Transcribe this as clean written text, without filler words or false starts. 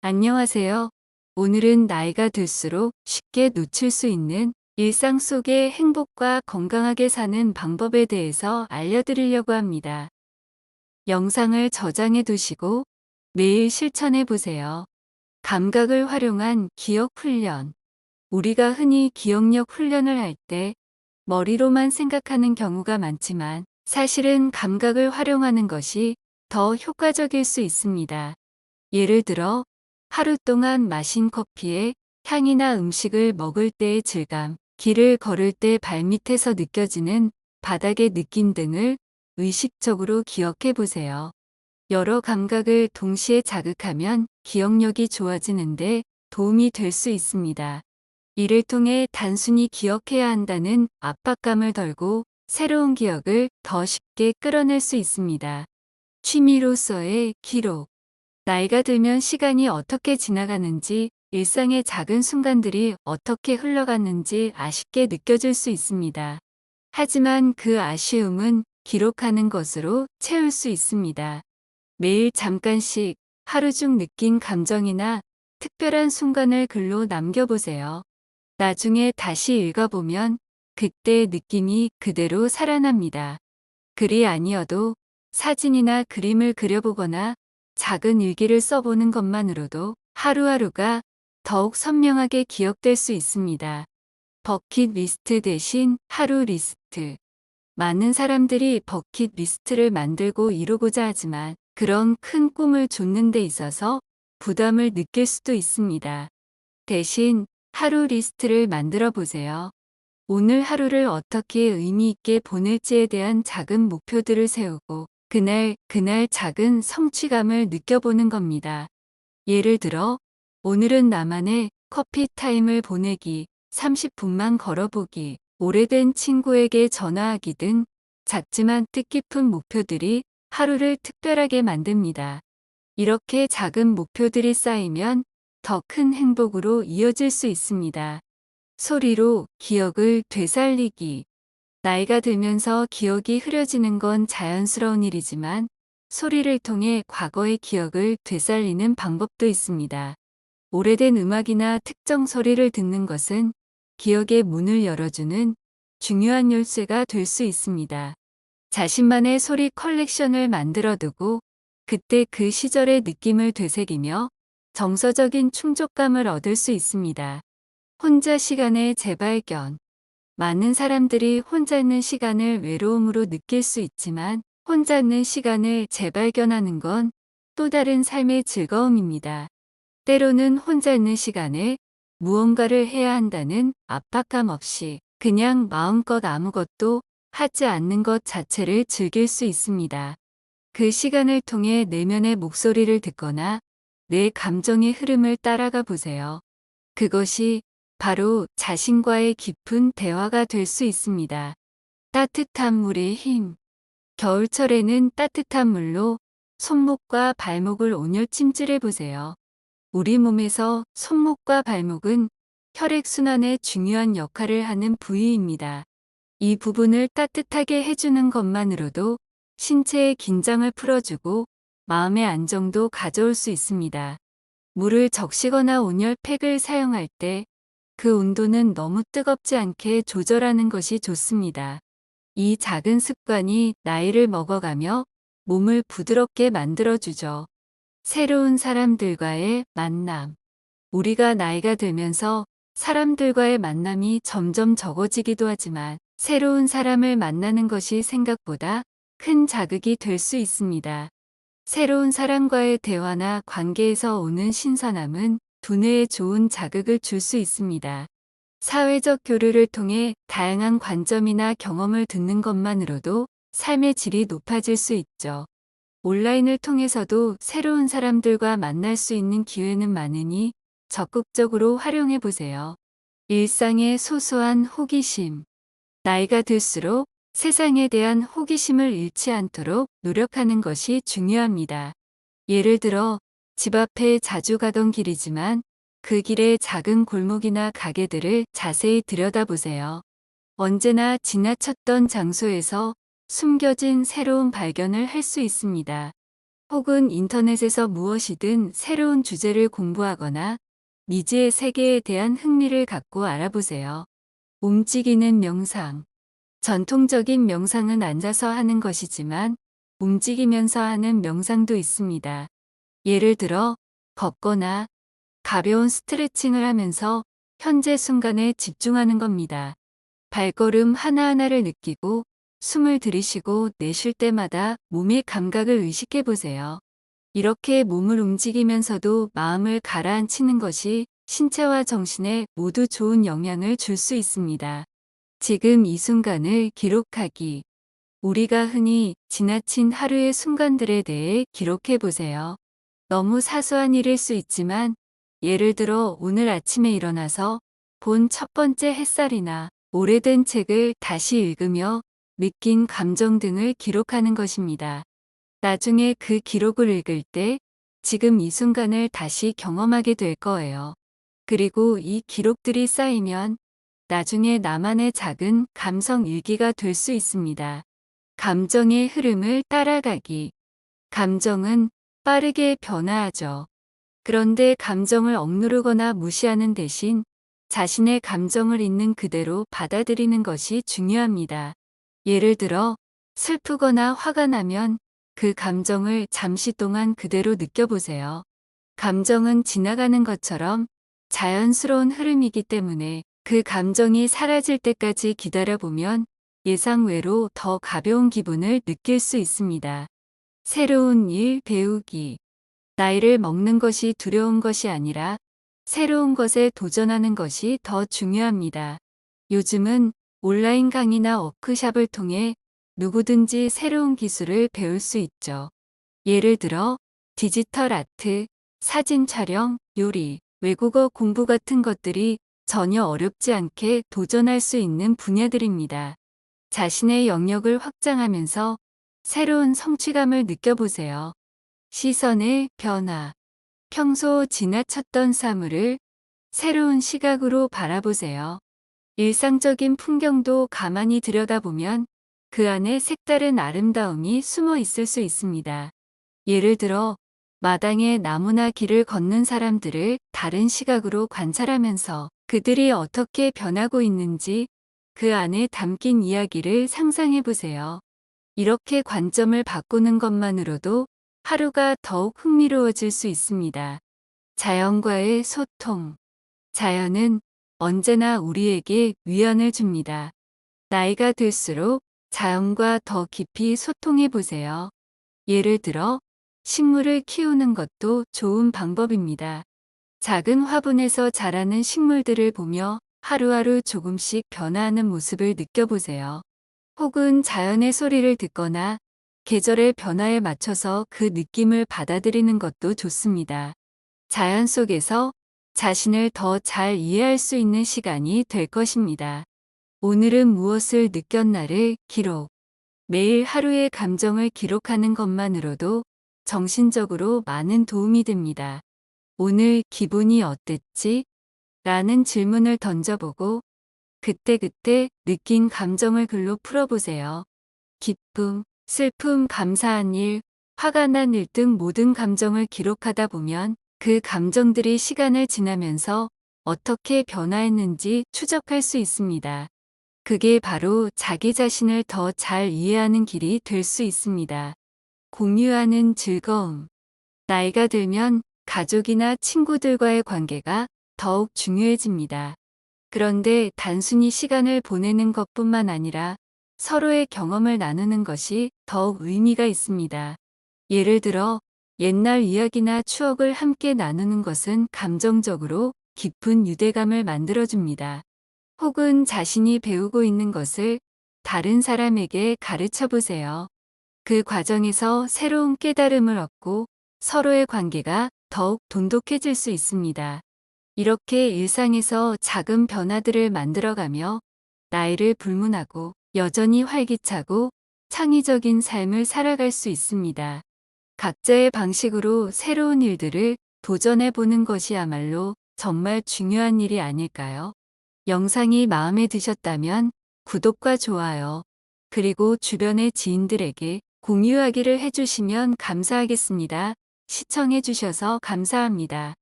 안녕하세요. 오늘은 나이가 들수록 쉽게 놓칠 수 있는 일상 속의 행복과 건강하게 사는 방법에 대해서 알려드리려고 합니다. 영상을 저장해 두시고 매일 실천해 보세요. 감각을 활용한 기억 훈련. 우리가 흔히 기억력 훈련을 할 때 머리로만 생각하는 경우가 많지만 사실은 감각을 활용하는 것이 더 효과적일 수 있습니다. 예를 들어 하루 동안 마신 커피의 향이나 음식을 먹을 때의 질감, 길을 걸을 때 발밑에서 느껴지는 바닥의 느낌 등을 의식적으로 기억해 보세요. 여러 감각을 동시에 자극하면 기억력이 좋아지는데 도움이 될 수 있습니다. 이를 통해 단순히 기억해야 한다는 압박감을 덜고 새로운 기억을 더 쉽게 끌어낼 수 있습니다. 취미로서의 기록. 나이가 들면 시간이 어떻게 지나가는지, 일상의 작은 순간들이 어떻게 흘러갔는지 아쉽게 느껴질 수 있습니다. 하지만 그 아쉬움은 기록하는 것으로 채울 수 있습니다. 매일 잠깐씩 하루 중 느낀 감정이나 특별한 순간을 글로 남겨보세요. 나중에 다시 읽어보면 그때의 느낌이 그대로 살아납니다. 글이 아니어도 사진이나 그림을 그려보거나 작은 일기를 써보는 것만으로도 하루하루가 더욱 선명하게 기억될 수 있습니다. 버킷리스트 대신 하루 리스트. 많은 사람들이 버킷리스트를 만들고 이루고자 하지만 그런 큰 꿈을 좇는 데 있어서 부담을 느낄 수도 있습니다. 대신 하루 리스트를 만들어 보세요. 오늘 하루를 어떻게 의미 있게 보낼지에 대한 작은 목표들을 세우고 그날 작은 성취감을 느껴보는 겁니다. 예를 들어 오늘은 나만의 커피 타임을 보내기, 30분만 걸어보기, 오래된 친구에게 전화하기 등 작지만 뜻깊은 목표들이 하루를 특별하게 만듭니다. 이렇게 작은 목표들이 쌓이면 더 큰 행복으로 이어질 수 있습니다. 소리로 기억을 되살리기. 나이가 들면서 기억이 흐려지는 건 자연스러운 일이지만 소리를 통해 과거의 기억을 되살리는 방법도 있습니다. 오래된 음악이나 특정 소리를 듣는 것은 기억의 문을 열어주는 중요한 열쇠가 될 수 있습니다. 자신만의 소리 컬렉션을 만들어 두고 그때 그 시절의 느낌을 되새기며 정서적인 충족감을 얻을 수 있습니다. 혼자 시간의 재발견. 많은 사람들이 혼자 있는 시간을 외로움으로 느낄 수 있지만 혼자 있는 시간을 재발견하는 건 또 다른 삶의 즐거움입니다. 때로는 혼자 있는 시간에 무언가를 해야 한다는 압박감 없이 그냥 마음껏 아무것도 하지 않는 것 자체를 즐길 수 있습니다. 그 시간을 통해 내면의 목소리를 듣거나 내 감정의 흐름을 따라가 보세요. 그것이 바로 자신과의 깊은 대화가 될 수 있습니다. 따뜻한 물의 힘. 겨울철에는 따뜻한 물로 손목과 발목을 온열 침질해 보세요. 우리 몸에서 손목과 발목은 혈액순환에 중요한 역할을 하는 부위입니다. 이 부분을 따뜻하게 해주는 것만으로도 신체의 긴장을 풀어주고 마음의 안정도 가져올 수 있습니다. 물을 적시거나 온열팩을 사용할 때 그 온도는 너무 뜨겁지 않게 조절하는 것이 좋습니다. 이 작은 습관이 나이를 먹어가며 몸을 부드럽게 만들어주죠. 새로운 사람들과의 만남. 우리가 나이가 들면서 사람들과의 만남이 점점 적어지기도 하지만 새로운 사람을 만나는 것이 생각보다 큰 자극이 될 수 있습니다. 새로운 사람과의 대화나 관계에서 오는 신선함은 두뇌에 좋은 자극을 줄 수 있습니다. 사회적 교류를 통해 다양한 관점이나 경험을 듣는 것만으로도 삶의 질이 높아질 수 있죠. 온라인을 통해서도 새로운 사람들과 만날 수 있는 기회는 많으니 적극적으로 활용해 보세요. 일상의 소소한 호기심. 나이가 들수록 세상에 대한 호기심을 잃지 않도록 노력하는 것이 중요합니다. 예를 들어 집 앞에 자주 가던 길이지만 그 길의 작은 골목이나 가게들을 자세히 들여다보세요. 언제나 지나쳤던 장소에서 숨겨진 새로운 발견을 할 수 있습니다. 혹은 인터넷에서 무엇이든 새로운 주제를 공부하거나 미지의 세계에 대한 흥미를 갖고 알아보세요. 움직이는 명상. 전통적인 명상은 앉아서 하는 것이지만 움직이면서 하는 명상도 있습니다. 예를 들어 걷거나 가벼운 스트레칭을 하면서 현재 순간에 집중하는 겁니다. 발걸음 하나하나를 느끼고 숨을 들이쉬고 내쉴 때마다 몸의 감각을 의식해 보세요. 이렇게 몸을 움직이면서도 마음을 가라앉히는 것이 신체와 정신에 모두 좋은 영향을 줄 수 있습니다. 지금 이 순간을 기록하기. 우리가 흔히 지나친 하루의 순간들에 대해 기록해 보세요. 너무 사소한 일일 수 있지만, 예를 들어 오늘 아침에 일어나서 본 첫 번째 햇살이나 오래된 책을 다시 읽으며 느낀 감정 등을 기록하는 것입니다. 나중에 그 기록을 읽을 때 지금 이 순간을 다시 경험하게 될 거예요. 그리고 이 기록들이 쌓이면 나중에 나만의 작은 감성 일기가 될 수 있습니다. 감정의 흐름을 따라가기. 감정은 빠르게 변화하죠. 그런데 감정을 억누르거나 무시하는 대신 자신의 감정을 있는 그대로 받아들이는 것이 중요합니다. 예를 들어 슬프거나 화가 나면 그 감정을 잠시 동안 그대로 느껴보세요. 감정은 지나가는 것처럼 자연스러운 흐름이기 때문에 그 감정이 사라질 때까지 기다려보면 예상외로 더 가벼운 기분을 느낄 수 있습니다. 새로운 일 배우기. 나이를 먹는 것이 두려운 것이 아니라 새로운 것에 도전하는 것이 더 중요합니다. 요즘은 온라인 강의나 워크숍을 통해 누구든지 새로운 기술을 배울 수 있죠. 예를 들어 디지털 아트, 사진 촬영, 요리, 외국어 공부 같은 것들이 전혀 어렵지 않게 도전할 수 있는 분야들입니다. 자신의 영역을 확장하면서 새로운 성취감을 느껴보세요. 시선의 변화. 평소 지나쳤던 사물을 새로운 시각으로 바라보세요. 일상적인 풍경도 가만히 들여다보면 그 안에 색다른 아름다움이 숨어 있을 수 있습니다. 예를 들어 마당에 나무나 길을 걷는 사람들을 다른 시각으로 관찰하면서 그들이 어떻게 변하고 있는지 그 안에 담긴 이야기를 상상해 보세요. 이렇게 관점을 바꾸는 것만으로도 하루가 더욱 흥미로워질 수 있습니다. 자연과의 소통. 자연은 언제나 우리에게 위안을 줍니다. 나이가 들수록 자연과 더 깊이 소통해 보세요. 예를 들어 식물을 키우는 것도 좋은 방법입니다. 작은 화분에서 자라는 식물들을 보며 하루하루 조금씩 변화하는 모습을 느껴보세요. 혹은 자연의 소리를 듣거나 계절의 변화에 맞춰서 그 느낌을 받아들이는 것도 좋습니다. 자연 속에서 자신을 더 잘 이해할 수 있는 시간이 될 것입니다. 오늘은 무엇을 느꼈나를 기록. 매일 하루의 감정을 기록하는 것만으로도 정신적으로 많은 도움이 됩니다. 오늘 기분이 어땠지? 라는 질문을 던져보고 그때그때 느낀 감정을 글로 풀어보세요. 기쁨, 슬픔, 감사한 일, 화가 난 일 등 모든 감정을 기록하다 보면 그 감정들이 시간을 지나면서 어떻게 변화했는지 추적할 수 있습니다. 그게 바로 자기 자신을 더 잘 이해하는 길이 될 수 있습니다. 공유하는 즐거움. 나이가 들면 가족이나 친구들과의 관계가 더욱 중요해집니다. 그런데 단순히 시간을 보내는 것뿐만 아니라 서로의 경험을 나누는 것이 더욱 의미가 있습니다. 예를 들어 옛날 이야기나 추억을 함께 나누는 것은 감정적으로 깊은 유대감을 만들어줍니다. 혹은 자신이 배우고 있는 것을 다른 사람에게 가르쳐 보세요. 그 과정에서 새로운 깨달음을 얻고 서로의 관계가 더욱 돈독해질 수 있습니다. 이렇게 일상에서 작은 변화들을 만들어가며 나이를 불문하고 여전히 활기차고 창의적인 삶을 살아갈 수 있습니다. 각자의 방식으로 새로운 일들을 도전해 보는 것이야말로 정말 중요한 일이 아닐까요? 영상이 마음에 드셨다면 구독과 좋아요, 그리고 주변의 지인들에게 공유하기를 해주시면 감사하겠습니다. 시청해주셔서 감사합니다.